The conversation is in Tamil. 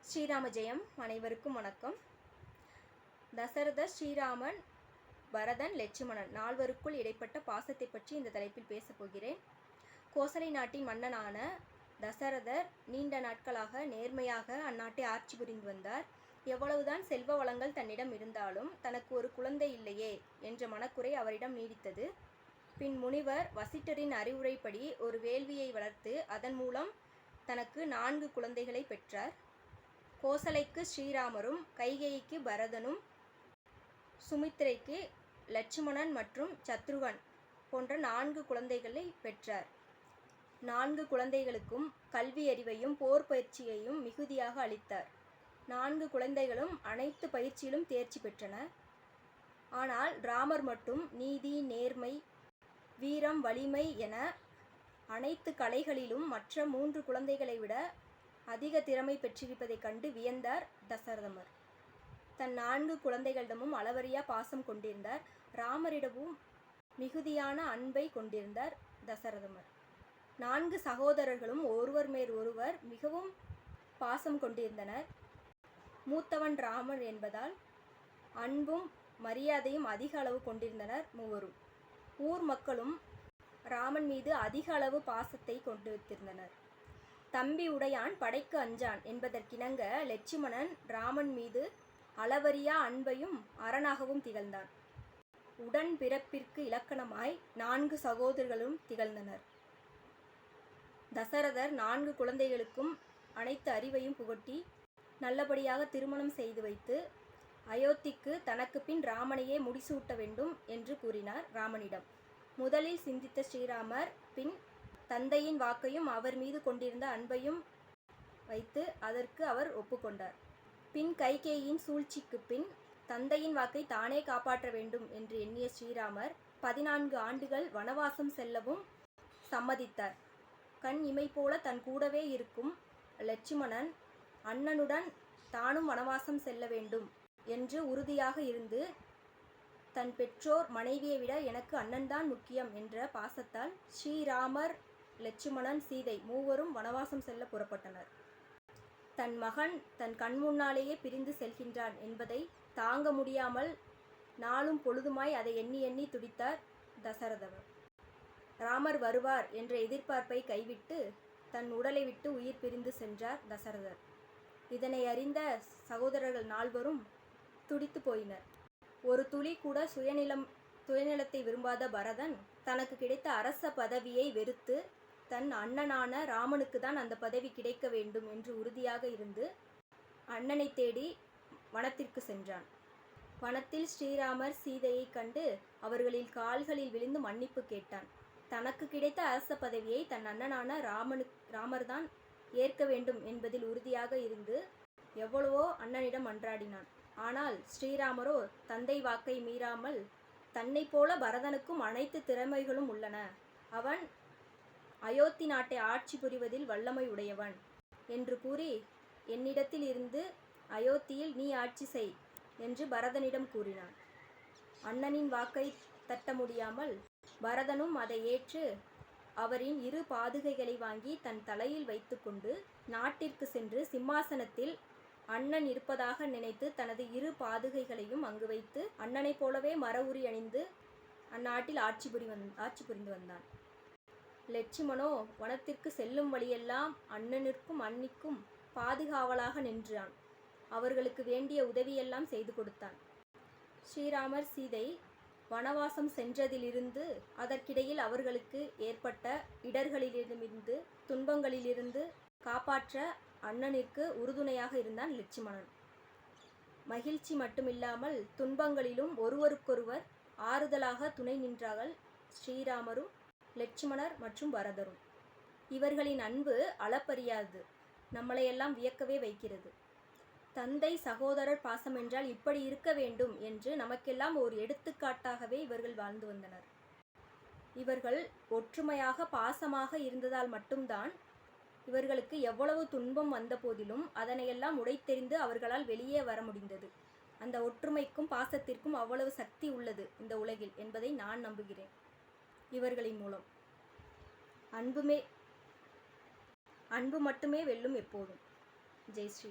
ஸ்ரீராம ஜெயம். அனைவருக்கும் வணக்கம். தசரதர், ஸ்ரீராமன், பரதன், லட்சுமணன் நால்வருக்குள் இடைப்பட்ட பாசத்தை பற்றி இந்த தலைப்பில் பேசப் போகிறேன். கோசலை நாட்டின் மன்னனான தசரதர் நீண்ட நாட்களாக நேர்மையாக அந்நாட்டை ஆட்சி புரிந்து வந்தார். எவ்வளவுதான் செல்வ வளங்கள் தன்னிடம் இருந்தாலும் தனக்கு ஒரு குழந்தை இல்லையே என்ற மனக்குறை அவரிடம் நீடித்தது. பின் முனிவர் வசிட்டரின் அறிவுரைப்படி ஒரு வேள்வியை வளர்த்து அதன் மூலம் தனக்கு 4 குழந்தைகளை பெற்றார். கோசலைக்கு ஸ்ரீராமரும், கைகேயிக்கு பரதனும், சுமித்திரைக்கு லட்சுமணன் மற்றும் சத்ருகன் போன்ற 4 குழந்தைகளை பெற்றார். 4 குழந்தைகளுக்கும் கல்வி அறிவையும் போர் பயிற்சியையும் மிகுதியாக அளித்தார். 4 குழந்தைகளும் அனைத்து பயிற்சியிலும் தேர்ச்சி பெற்றனர். ஆனால் ராமர் மட்டும் நீதி, நேர்மை, வீரம், வலிமை என அனைத்து கலைகளிலும் மற்ற 3 குழந்தைகளை விட அதிக திறமை பெற்றிருப்பதைக் கண்டு வியந்தார் தசரதமர். தன் 4 குழந்தைகளிடமும் அளவறியா பாசம் கொண்டிருந்தார். ராமரிடமும் மிகுதியான அன்பை கொண்டிருந்தார் தசரதமர். 4 சகோதரர்களும் ஒருவர் மேல் ஒருவர் மிகவும் பாசம் கொண்டிருந்தனர். மூத்தவன் ராமன் என்பதால் அன்பும் மரியாதையும் அதிக அளவு கொண்டிருந்தனர் மூவரும். ஊர் மக்களும் ராமன் மீது அதிக அளவு பாசத்தை கொண்டு வைத்திருந்தனர். தம்பி உடையான் படைக்கு அஞ்சான் என்பதற்கிணங்க லட்சுமணன் ராமன் மீது அளவறியா அன்பையும் அரணாகவும் திகழ்ந்தான். உடன் பிறப்பிற்கு இலக்கணமாய் 4 சகோதரர்களும் திகழ்ந்தனர். தசரதர் 4 குழந்தைகளுக்கும் அனைத்து அறிவையும் புகட்டி நல்லபடியாக திருமணம் செய்து வைத்து அயோத்திக்கு தனக்கு பின் ராமனையே முடிசூட்ட வேண்டும் என்று கூறினார் ராமனிடம். முதலில் சிந்தித்த ஸ்ரீராமர் பின் தந்தையின் வாக்கையும் அவர் மீது கொண்டிருந்த அன்பையும் வைத்து அதற்கு அவர் ஒப்புக்கொண்டார். பின் கைகேயின் சூழ்ச்சிக்கு பின் தந்தையின் வாக்கை தானே காப்பாற்ற வேண்டும் என்று எண்ணிய ஸ்ரீராமர் 14 ஆண்டுகள் வனவாசம் செல்லவும் சம்மதித்தார். கண் இமை போல தன் கூடவே இருக்கும் லட்சுமணன் அண்ணனுடன் தானும் வனவாசம் செல்ல வேண்டும் என்று உறுதியாக இருந்து தன் பெற்றோர், மனைவியை விட எனக்கு அண்ணன்தான் முக்கியம் என்ற பாசத்தால் ஸ்ரீராமர், லட்சுமணன், சீதை மூவரும் வனவாசம் செல்ல புறப்பட்டனர். தன் மகன் தன் கண் முன்னாலேயே பிரிந்து செல்கின்றான் என்பதை தாங்க முடியாமல் நாளும் பொழுதுமாய் அதை எண்ணி எண்ணி துடித்தார் தசரதர். ராமர் வருவார் என்ற எதிர்பார்ப்பை கைவிட்டு தன் உடலை விட்டு உயிர் பிரிந்து சென்றார் தசரதர். இதனை அறிந்த சகோதரர்கள் 4வரும் துடித்து போயினர். ஒரு துளி கூட சுயநலத்தை விரும்பாத பரதன் தனக்கு கிடைத்த அரச பதவியை வெறுத்து தன் அண்ணனான ராமனுக்கு தான் அந்த பதவி கிடைக்க வேண்டும் என்று உறுதியாக இருந்து அண்ணனை தேடி வனத்திற்கு சென்றான். வனத்தில் ஸ்ரீராமர், சீதையை கண்டு அவர்களின் கால்களில் விழுந்து மன்னிப்பு கேட்டான். தனக்கு கிடைத்த அரச பதவியை தன் அண்ணனான ராமர் தான் ஏற்க வேண்டும் என்பதில் உறுதியாக இருந்து எவ்வளவோ அண்ணனிடம் மன்றாடினான். ஆனால் ஸ்ரீராமரோ தந்தை வாக்கை மீறாமல் தன்னை போல பரதனுக்கும் அனைத்து திறமைகளும் உள்ளன, அவன் அயோத்தி நாட்டை ஆட்சி புரிவதில் வல்லமை உடையவன் என்று கூறி என்னிடத்தில் இருந்து அயோத்தியில் நீ ஆட்சி செய் என்று பரதனிடம் கூறினான். அண்ணனின் வாக்கை தட்ட முடியாமல் பரதனும் அதை ஏற்று அவரின் 2 பாதுகைகளை வாங்கி தன் தலையில் வைத்து கொண்டு நாட்டிற்கு சென்று சிம்மாசனத்தில் அண்ணன் இருப்பதாக நினைத்து தனது 2 பாதுகைகளையும் அங்கு வைத்து அண்ணனைப் போலவே மரவுரி அணிந்து அந்நாட்டில் ஆட்சி புரிந்து வந்தான். லட்சுமணோ வனத்திற்கு செல்லும் வழியெல்லாம் அண்ணனுக்கும் அண்ணிக்கும் பாதுகாவலாக நின்றான். அவர்களுக்கு வேண்டிய உதவியெல்லாம் செய்து கொடுத்தான். ஸ்ரீராமர், சீதை வனவாசம் சென்றதிலிருந்து அதற்கிடையில் அவர்களுக்கு ஏற்பட்ட இடர்களிலிருந்து, துன்பங்களிலிருந்து காப்பாற்ற அண்ணனிற்கு உறுதுணையாக இருந்தான் லட்சுமணன். மகிழ்ச்சி மட்டுமில்லாமல் துன்பங்களிலும் ஒருவருக்கொருவர் ஆறுதலாக துணை நின்றார்கள் ஸ்ரீராமரும், லட்சுமணர் மற்றும் பரதரும். இவர்களின் அன்பு அளப்பரியாது, நம்மளையெல்லாம் வியக்கவே வைக்கிறது. தந்தை சகோதரர் பாசம் என்றால் இப்படி இருக்க வேண்டும் என்று நமக்கெல்லாம் ஒரு எடுத்துக்காட்டாகவே இவர்கள் வாழ்ந்து வந்தனர். இவர்கள் ஒற்றுமையாக பாசமாக இருந்ததால் மட்டும்தான் இவர்களுக்கு எவ்வளவு துன்பம் வந்த போதிலும் அதனையெல்லாம் உடைத்தெறிந்து அவர்களால் வெளியே வர முடிந்தது. அந்த ஒற்றுமைக்கும் பாசத்திற்கும் அவ்வளவு சக்தி உள்ளது இந்த உலகில் என்பதை நான் நம்புகிறேன். இவர்களின் மூலம் அன்பு மட்டுமே வெல்லும் எப்போதும். ஜெய் ஸ்ரீ.